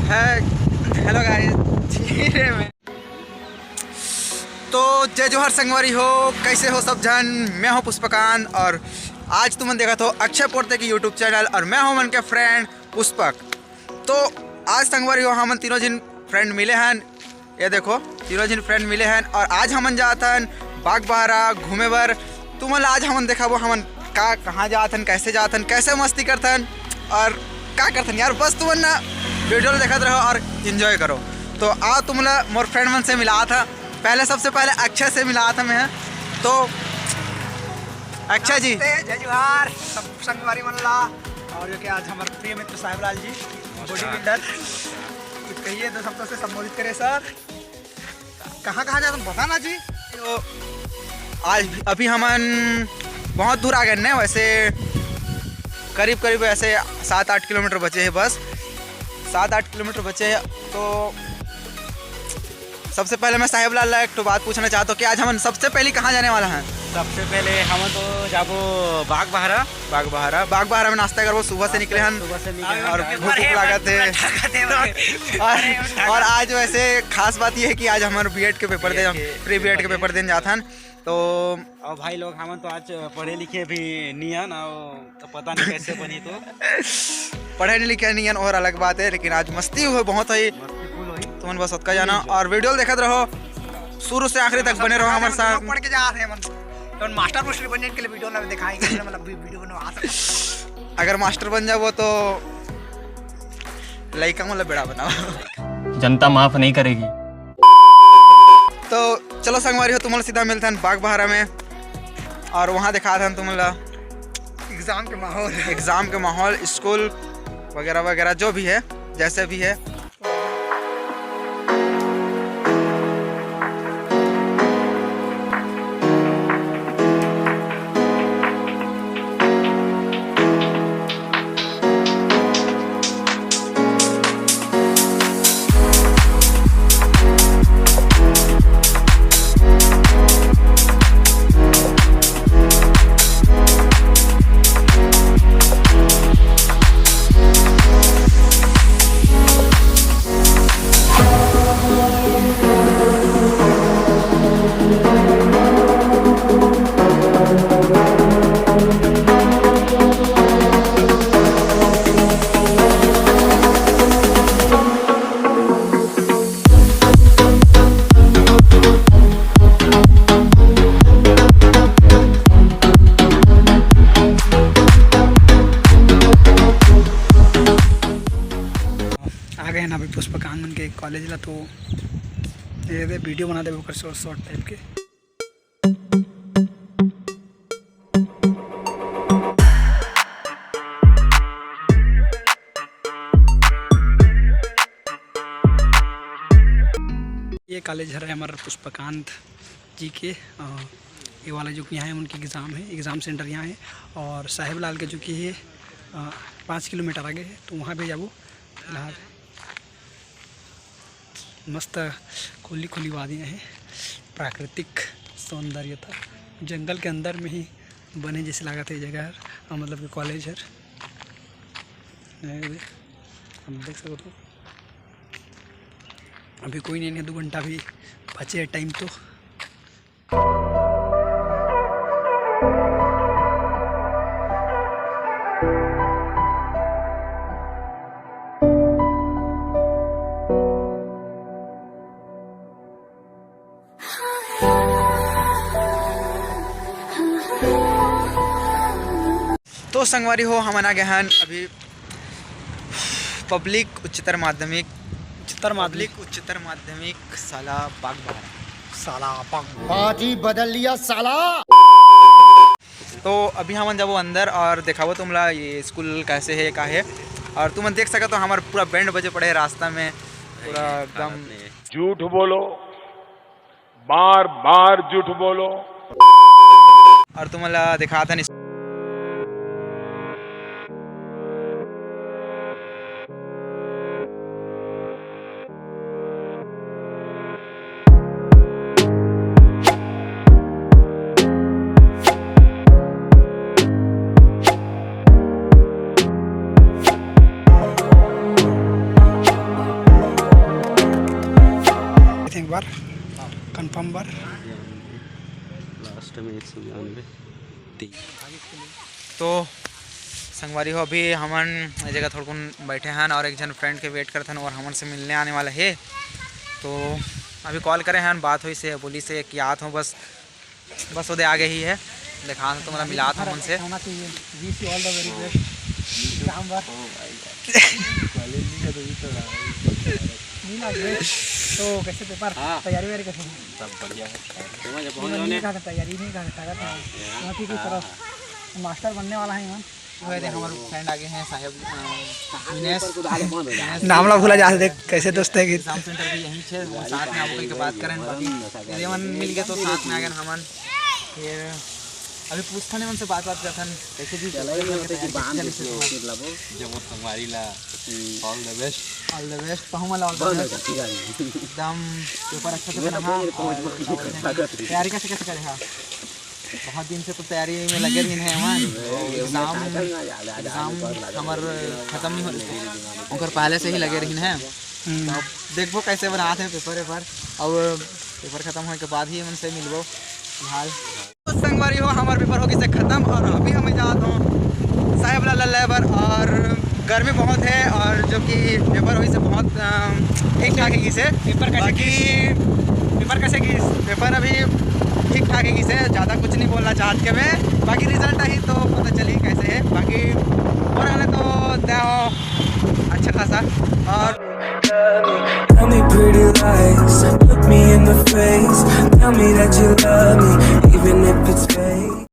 Hello guys, धीरे में। तो जय जोहर संगवारी हो, कैसे हो सब जन। मैं हूं पुष्पकांत और आज तुमने देखा तो अक्षय पोर्ते की यूट्यूब चैनल और मैं हूं मन के फ्रेंड पुष्पक। तो आज संगवारी हो हम तीनों जिन फ्रेंड मिले हैं, ये देखो तीनों जिन फ्रेंड मिले हैं और आज हमन जातन बाग बहरा घूमे बर। तुमन आज हमन देखा वो हमन का कहाँ जातन, कैसे जातन, कैसे मस्ती करतन और क्या करतन यार। बस तुमन ना वीडियो देखते रहो और इन्जॉय करो। तो आज तुमने मोर फ्रेंड मन से मिला था, पहले सबसे पहले अक्षय से मिला था मैं। तो अक्षय जी जय जोहार सब संगवारी मनला। और जो कि आज हमारे प्रिय मित्र साहिब लाल जी बॉडी बिल्डर, कुछ कहिए तो शब्दों से संबोधित करे सर। कहाँ कहाँ जाते बता ना जी। तो आज अभी हमन बहुत दूर आ गए ना, वैसे करीब करीब ऐसे 7-8 किलोमीटर बचे हैं, बस 7-8 किलोमीटर बचे हैं। तो सबसे पहले मैं साहिब लाल एक तो बात पूछना चाहता हूँ कि आज हम सबसे पहले कहाँ जाने वाला हैं। सबसे पहले हम तो जाबो बाग बहरा में नाश्ता करबो। सुबह से निकले हैं और भूख लागत है। और आज वैसे खास बात यह है कि आज हमारे बीएड के पेपर दे, प्री बीएड के पेपर देने जाते हैं। तो और भाई लोग हम तो आज पढ़े लिखे भी नहीं है ना, तो पता नहीं कैसे बनी। तो पढ़े नहीं लिखे नहीं है और अलग बात है, लेकिन आज मस्ती हुई बहुत है। तुम बस सबका जाना और वीडियो देखते रहो, शुरू से आखिरी तक बने रहो हमारे साथ। पढ़ के जा रहे हैं तो मास्टर पोस्टर बनने के लिए वीडियो ना दिखाएंगे, मतलब वीडियो बनवा सकते। अगर मास्टर बन जाओ तो लड़का मतलब बेड़ा बनाओ, जनता माफ नहीं करेगी। तो चलो संगवारी हो, तुम्हारा सीधा मिलते हैं बाग बहरा में और वहाँ दिखाते हैं तुम्हारा एग्ज़ाम के माहौल, स्कूल वगैरह वगैरह जो भी है, जैसे भी है। आ गए ना अभी पुष्पकांत मन के कॉलेज ला। तो ये वीडियो बना दे शॉर्ट टाइप के। ये कॉलेज है हमारा पुष्पकांत जी के। ये वाला जो कि यहाँ है उनकी एग्ज़ाम है, एग्ज़ाम सेंटर यहाँ है। और साहिब लाल के जो कि है 5 किलोमीटर आगे है, तो वहाँ भी जाबो। फिलहाल मस्त खुली खुली वादियाँ हैं, प्राकृतिक सौंदर्यता, जंगल के अंदर में ही बने जैसे लागत है जगह है, मतलब कि कॉलेज है। हम देख सकते हो अभी कोई नहीं है, 2 घंटा भी बचे है टाइम। तो तो संगवारी हो हम आ गए हैं अभी पब्लिक उच्चतर माध्यमिक साला बाग बहरा। बाजी बदल लिया साला। तो अभी हम जब अंदर और दिखाओ तुमला ये स्कूल कैसे है क्या है। और तुम देख सका तो हमारा पूरा बैंड बजे पड़े है रास्ता में, पूरा एकदम। झूठ बोलो, बार बार झूठ बोलो। और तुमला दिखाता नहीं एक बार कंफर्म बार लास्ट में 192 तो संगवारी हो अभी हमन ये जगह थोड़कुन बैठे हैं और एक जन फ्रेंड के वेट करते हैं और हमन से मिलने आने वाला है। तो अभी कॉल करे हैं, बात हुई से बोली से कि आत हूँ बस उधर आगे ही है देखा तो मतलब मिला था हमन से। होना चाहिए। Wish you all the very best exam बार नहीं लगे तो कैसे पेपर तैयारी वैयारी कैसे सब बढ़िया है। नहीं कहा तैयारी नहीं कहा वहाँ की तरफ मास्टर बनने वाला है ईमान। हमारे फ्रेंड आगे हैं साहब विनेश, नाम ला भूला जा देख कैसे दोस्त है कि एग्जाम सेंटर भी यहीं छे वो साथ में आपको के बात करें बाकी यदि मन मिल गया तो साथ में आ गए हमन। फिर अभी पूछता नहीं उनसे बात करते हैं कैसे भी जब हमारी ला ऑल द बेस्ट कहूँ मला ऑल द बेस्ट एकदम पेपर अच्छा से बना। तैयारी कैसे कैसे करे हाँ बहुत दिन से तो तैयारी में लगे रही हैं हमारे एग्जाम हमारे ख़त्म नहीं हो और पहले से ही लगे रही हैं। तो देखो कैसे बनाते हैं पेपर और पेपर ख़त्म होने के बाद ही उनसे मिलबो फिलहाल। तो संगवारी हो हमारे पेपर हो गए से ख़त्म और अभी हमें जाता हूँ साहेब लाल लेबर और गर्मी बहुत है और जो कि पेपर हुई से बहुत ठीक ठाक है से पेपर कैसे की पेपर अभी ठीक ठाक है से ज़्यादा कुछ नहीं बोलना चाहते मैं बाकी रिजल्ट आई तो